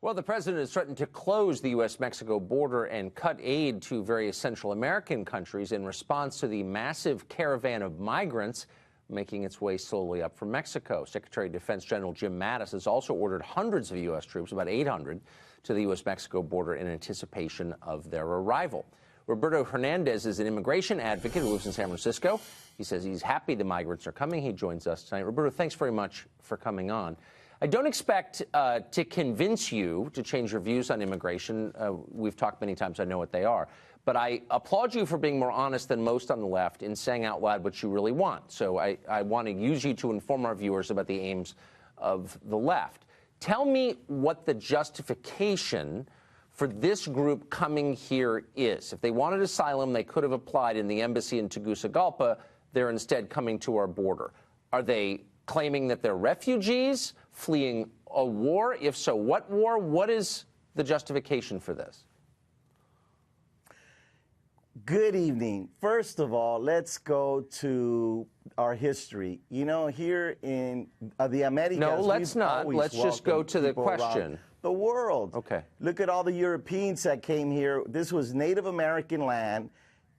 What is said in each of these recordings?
Well, the president has threatened to close the U.S.-Mexico border and cut aid to various Central American countries in response to the massive caravan of migrants making its way slowly up from Mexico. Secretary of Defense General Jim Mattis has also ordered hundreds of U.S. troops, about 800, to the U.S.-Mexico border in anticipation of their arrival. Roberto Hernandez is an immigration advocate who lives in San Francisco. He says he's happy the migrants are coming. He joins us tonight. Roberto, thanks very much for coming on. I don't expect to convince you to change your views on immigration. We've talked many times. I know what they are. But I applaud you for being more honest than most on the left in saying out loud what you really want. So I want to use you to inform our viewers about the aims of the left. Tell me what the justification for this group coming here is. If they wanted asylum, they could have applied in the embassy in Tegucigalpa. They're instead coming to our border. Are they claiming that they're refugees, fleeing a war? If so, what war? What is the justification for this? Good evening. First of all, let's go to our history. You know, here in the Americas, no, let's not. Let's just go to the question. The world. Okay. Look at all the Europeans that came here. This was Native American land,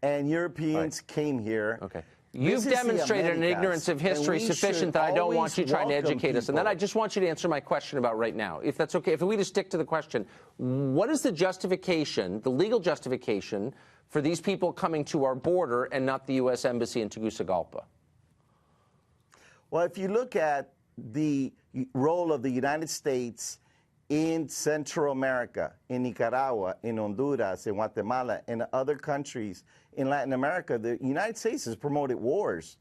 and Europeans came here. Okay. You've demonstrated an ignorance of history sufficient that I don't want you trying to educate us. And then I just want you to answer my question about right now, if that's okay. If we just stick to the question, what is the justification, the legal justification, for these people coming to our border and not the U.S. Embassy in Tegucigalpa? Well, if you look at the role of the United States in Central America, in Nicaragua, in Honduras, in Guatemala, and other countries in Latin America, the United States has promoted wars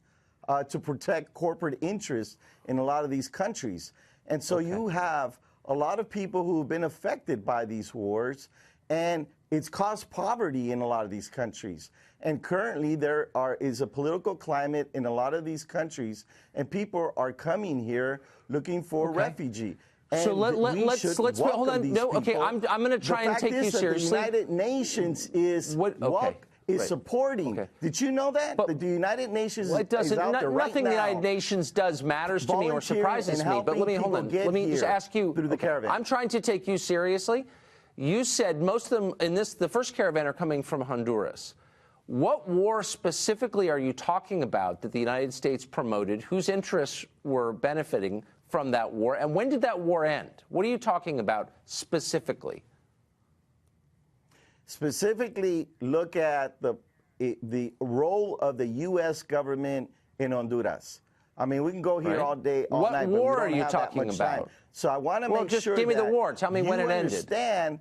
to protect corporate interests in a lot of these countries. And so you have a lot of people who have been affected by these wars, and it's caused poverty in a lot of these countries. And currently there is a political climate in a lot of these countries, and people are coming here looking for refugee. And so let's hold on. No, okay, I'm going to try and take you seriously. The United Nations is supporting. Okay. Did you know that? But the United Nations it doesn't, is out there right nothing now. the United Nations does matters to me or surprises me. But let me hold on. Let me just ask you. Through the caravan. I'm trying to take you seriously. You said most of them in the first caravan are coming from Honduras. What war specifically are you talking about that the United States promoted? Whose interests were benefiting from that war? And when did that war end? What are you talking about specifically? Specifically, look at the role of the U.S. government in Honduras. I mean, we can go here all day, all night. What war are you talking about? Time. So I want to make just sure give me the war. Tell me when it ended. Understand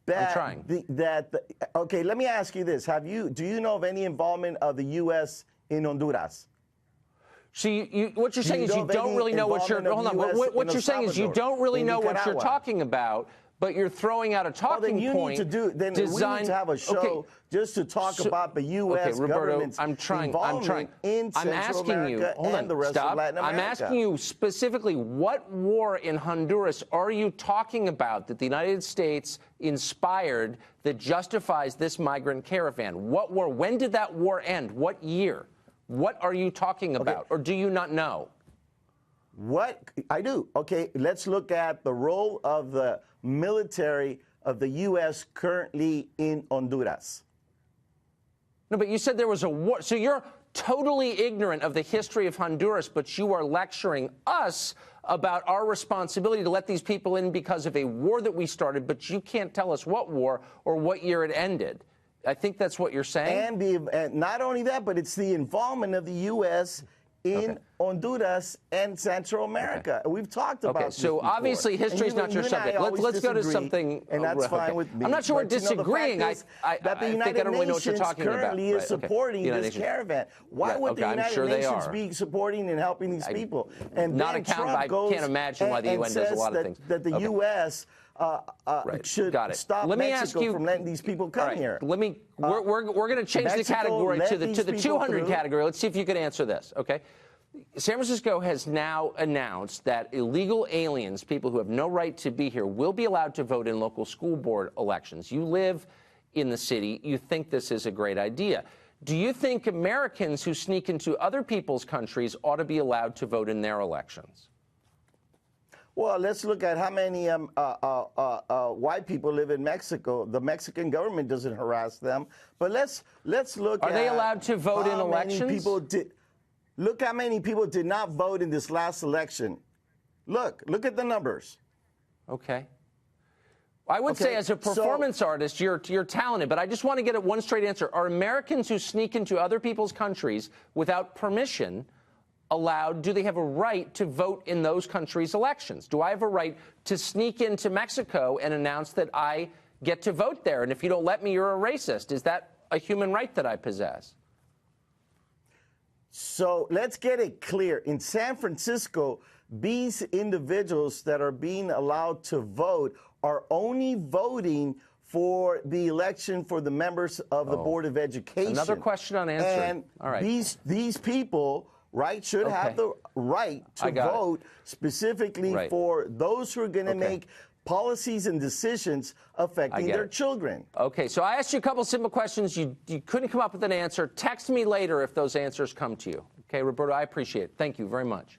that I'm trying. Okay, let me ask you this: do you know of any involvement of the U.S. in Honduras? So what you're saying is you don't really know what you're. Hold on. What you're saying is you don't really know what you're talking about. But you're throwing out a talking point. We need to have a show just to talk about the U.S. government's involvement in Central America and the rest of Latin America. I'm asking you specifically, what war in Honduras are you talking about that the United States inspired that justifies this migrant caravan? What war? When did that war end? What year? What are you talking about? Or do you not know? What I do. Okay, let's look at the role of the military of the U.S. currently in Honduras. No, but you said there was a war. So you're totally ignorant of the history of Honduras, but you are lecturing us about our responsibility to let these people in because of a war that we started, but you can't tell us what war or what year it ended. I think that's what you're saying. And not only that, but it's the involvement of the U.S. in Honduras and Central America. We've talked about this so before. Obviously history is not your subject. Let's go to something. And that's fine with me. I'm not sure we're disagreeing. I think I don't really know what you're talking about. Currently is supporting this caravan. Why would the United Nations be supporting and helping these people? And not I can't imagine why the UN does a lot of things. That the U.S. should stop Mexico from letting these people come here. We're going to change the category to the 200 category. Let's see if you can answer this. Okay. San Francisco has now announced that illegal aliens, people who have no right to be here, will be allowed to vote in local school board elections. You live in the city. You think this is a great idea. Do you think Americans who sneak into other people's countries ought to be allowed to vote in their elections? Well, let's look at how many white people live in Mexico. The Mexican government doesn't harass them. But let's look at. Are they allowed to vote in how many elections? people did. Look how many people did not vote in this last election. Look at the numbers. Okay. I would say as a performance artist, you're talented, but I just want to get at one straight answer. Are Americans who sneak into other people's countries without permission allowed, do they have a right to vote in those countries' elections? Do I have a right to sneak into Mexico and announce that I get to vote there? And if you don't let me, you're a racist. Is that a human right that I possess? So let's get it clear. In San Francisco, these individuals that are being allowed to vote are only voting for the election for the members of the Board of Education. Another question unanswered. And all right. these people, right, should have the right to vote specifically for those who are going to make policies and decisions affecting their children. Okay, so I asked you a couple simple questions. You couldn't come up with an answer. Text me later if those answers come to you. Okay, Roberto, I appreciate it. Thank you very much.